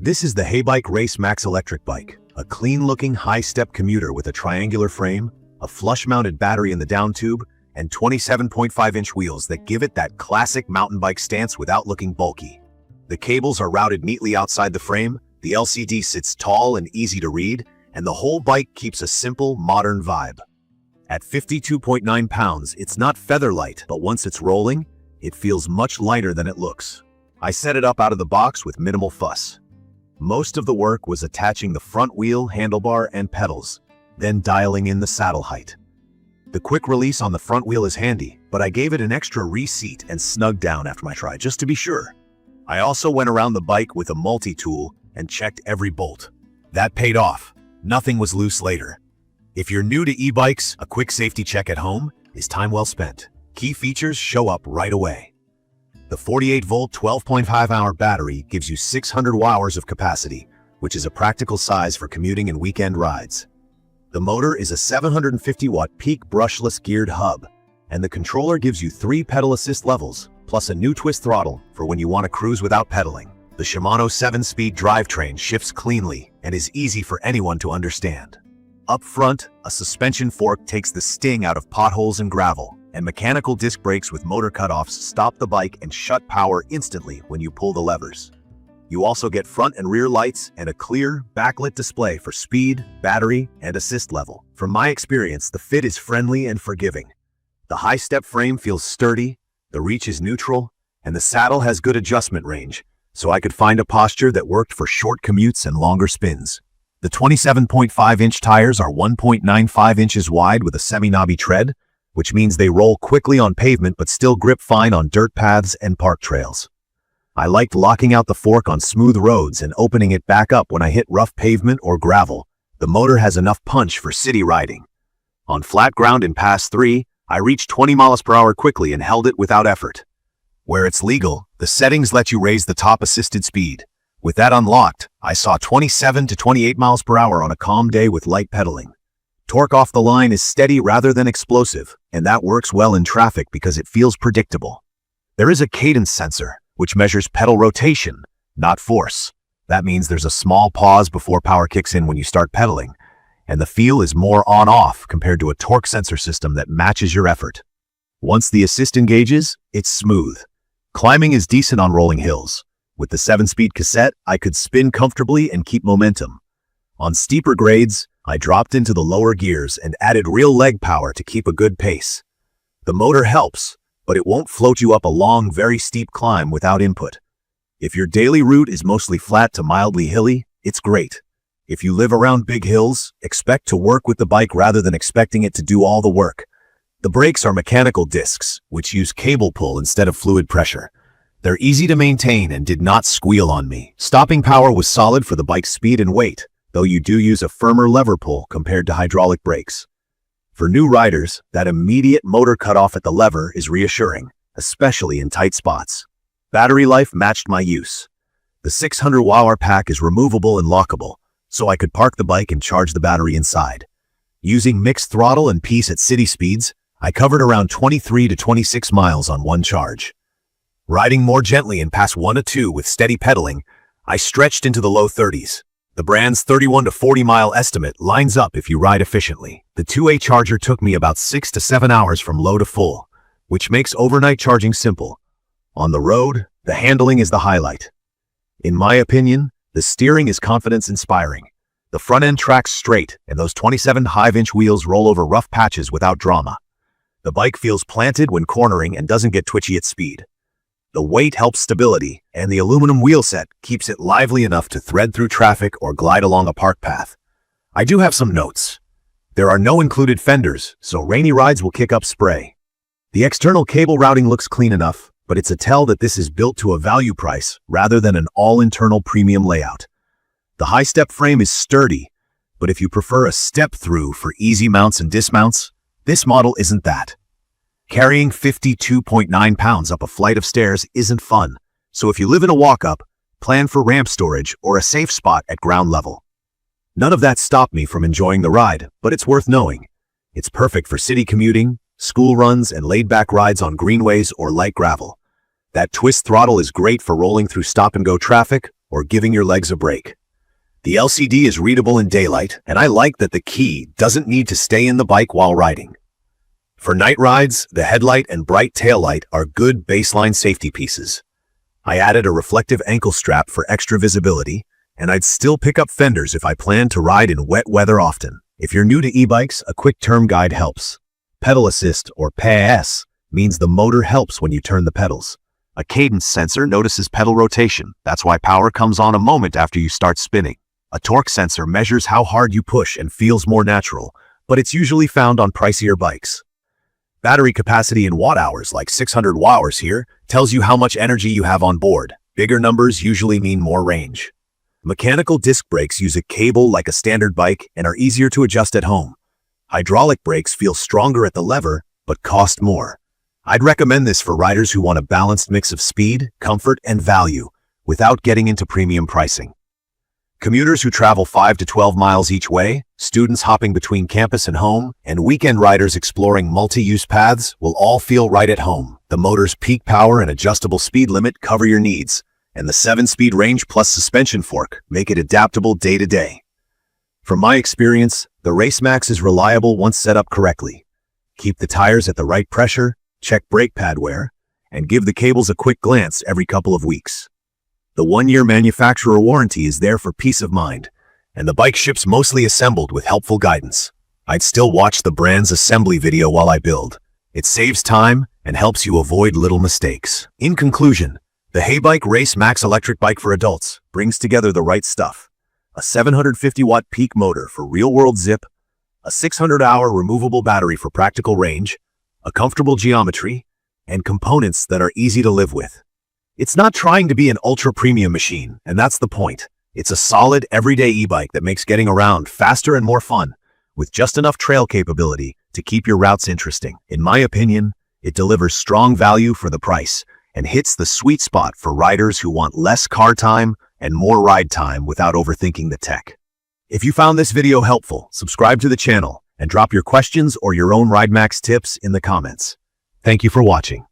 This is the Heybike Race Max electric bike, a clean-looking high-step commuter with a triangular frame, a flush-mounted battery in the downtube, and 27.5-inch wheels that give it that classic mountain bike stance without looking bulky. The cables are routed neatly outside the frame, the LCD sits tall and easy to read, and the whole bike keeps a simple, modern vibe. At 52.9 pounds, it's not feather light, but once it's rolling, it feels much lighter than it looks. I set it up out of the box with minimal fuss. Most of the work was attaching the front wheel, handlebar, and pedals, then dialing in the saddle height. The quick release on the front wheel is handy, but I gave it an extra reseat and snugged down after my try, just to be sure. I also went around the bike with a multi-tool and checked every bolt. That paid off. Nothing was loose later. If you're new to e-bikes, a quick safety check at home is time well spent. Key features show up right away. The 48-volt 12.5-hour battery gives you 600 hours of capacity, which is a practical size for commuting and weekend rides. The motor is a 750-watt peak brushless geared hub, and the controller gives you 3 pedal assist levels, plus a new twist throttle for when you want to cruise without pedaling. The Shimano 7-speed drivetrain shifts cleanly and is easy for anyone to understand. Up front, a suspension fork takes the sting out of potholes and gravel, and mechanical disc brakes with motor cutoffs stop the bike and shut power instantly when you pull the levers. You also get front and rear lights and a clear, backlit display for speed, battery, and assist level. From my experience, the fit is friendly and forgiving. The high-step frame feels sturdy, the reach is neutral, and the saddle has good adjustment range, so I could find a posture that worked for short commutes and longer spins. The 27.5-inch tires are 1.95 inches wide with a semi-knobby tread, which means they roll quickly on pavement but still grip fine on dirt paths and park trails. I liked locking out the fork on smooth roads and opening it back up when I hit rough pavement or gravel. The motor has enough punch for city riding. On flat ground in Pass 3, I reached 20 miles per hour quickly and held it without effort. Where it's legal, the settings let you raise the top assisted speed. With that unlocked, I saw 27 to 28 miles per hour on a calm day with light pedaling. Torque off the line is steady rather than explosive, and that works well in traffic because it feels predictable. There is a cadence sensor, which measures pedal rotation, not force. That means there's a small pause before power kicks in when you start pedaling, and the feel is more on-off compared to a torque sensor system that matches your effort. Once the assist engages, it's smooth. Climbing is decent on rolling hills. With the 7-speed cassette, I could spin comfortably and keep momentum. On steeper grades, I dropped into the lower gears and added real leg power to keep a good pace. The motor helps, but it won't float you up a long, very steep climb without input. If your daily route is mostly flat to mildly hilly, it's great. If you live around big hills, expect to work with the bike rather than expecting it to do all the work. The brakes are mechanical discs, which use cable pull instead of fluid pressure. They're easy to maintain and did not squeal on me. Stopping power was solid for the bike's speed and weight, though you do use a firmer lever pull compared to hydraulic brakes. For new riders, that immediate motor cutoff at the lever is reassuring, especially in tight spots. Battery life matched my use. The 600-hour pack is removable and lockable, so I could park the bike and charge the battery inside. Using mixed throttle and peace at city speeds, I covered around 23 to 26 miles on one charge. Riding more gently in Pass 1 to 2 with steady pedaling, I stretched into the low 30s. The brand's 31 to 40 mile estimate lines up if you ride efficiently. The 2A charger took me about 6 to 7 hours from low to full, which makes overnight charging simple. On the road, the handling is the highlight. In my opinion, the steering is confidence-inspiring. The front end tracks straight, and those 27.5-inch wheels roll over rough patches without drama. The bike feels planted when cornering and doesn't get twitchy at speed. The weight helps stability, and the aluminum wheel set keeps it lively enough to thread through traffic or glide along a park path. I do have some notes. There are no included fenders, so rainy rides will kick up spray. The external cable routing looks clean enough, but it's a tell that this is built to a value price rather than an all-internal premium layout. The high-step frame is sturdy, but if you prefer a step-through for easy mounts and dismounts, this model isn't that. Carrying 52.9 pounds up a flight of stairs isn't fun, so if you live in a walk-up, plan for ramp storage or a safe spot at ground level. None of that stopped me from enjoying the ride, but it's worth knowing. It's perfect for city commuting, school runs, and laid-back rides on greenways or light gravel. That twist throttle is great for rolling through stop-and-go traffic or giving your legs a break. The LCD is readable in daylight, and I like that the key doesn't need to stay in the bike while riding. For night rides, the headlight and bright taillight are good baseline safety pieces. I added a reflective ankle strap for extra visibility, and I'd still pick up fenders if I plan to ride in wet weather often. If you're new to e-bikes, a quick term guide helps. Pedal assist, or PAS, means the motor helps when you turn the pedals. A cadence sensor notices pedal rotation. That's why power comes on a moment after you start spinning. A torque sensor measures how hard you push and feels more natural, but it's usually found on pricier bikes. Battery capacity in watt-hours, like 600 watt-hours here, tells you how much energy you have on board. Bigger numbers usually mean more range. Mechanical disc brakes use a cable like a standard bike and are easier to adjust at home. Hydraulic brakes feel stronger at the lever, but cost more. I'd recommend this for riders who want a balanced mix of speed, comfort, and value, without getting into premium pricing. Commuters who travel 5 to 12 miles each way, students hopping between campus and home, and weekend riders exploring multi-use paths will all feel right at home. The motor's peak power and adjustable speed limit cover your needs, and the 7-speed range plus suspension fork make it adaptable day to day. From my experience, the RaceMax is reliable once set up correctly. Keep the tires at the right pressure, check brake pad wear, and give the cables a quick glance every couple of weeks. The 1-year manufacturer warranty is there for peace of mind, and the bike ships mostly assembled with helpful guidance. I'd still watch the brand's assembly video while I build. It saves time and helps you avoid little mistakes. In conclusion, the Heybike RaceMax electric bike for adults brings together the right stuff. A 750-watt peak motor for real-world zip, a 600-hour removable battery for practical range, a comfortable geometry, and components that are easy to live with. It's not trying to be an ultra-premium machine, and that's the point. It's a solid, everyday e-bike that makes getting around faster and more fun, with just enough trail capability to keep your routes interesting. In my opinion, it delivers strong value for the price and hits the sweet spot for riders who want less car time and more ride time without overthinking the tech. If you found this video helpful, subscribe to the channel and drop your questions or your own RideMax tips in the comments. Thank you for watching.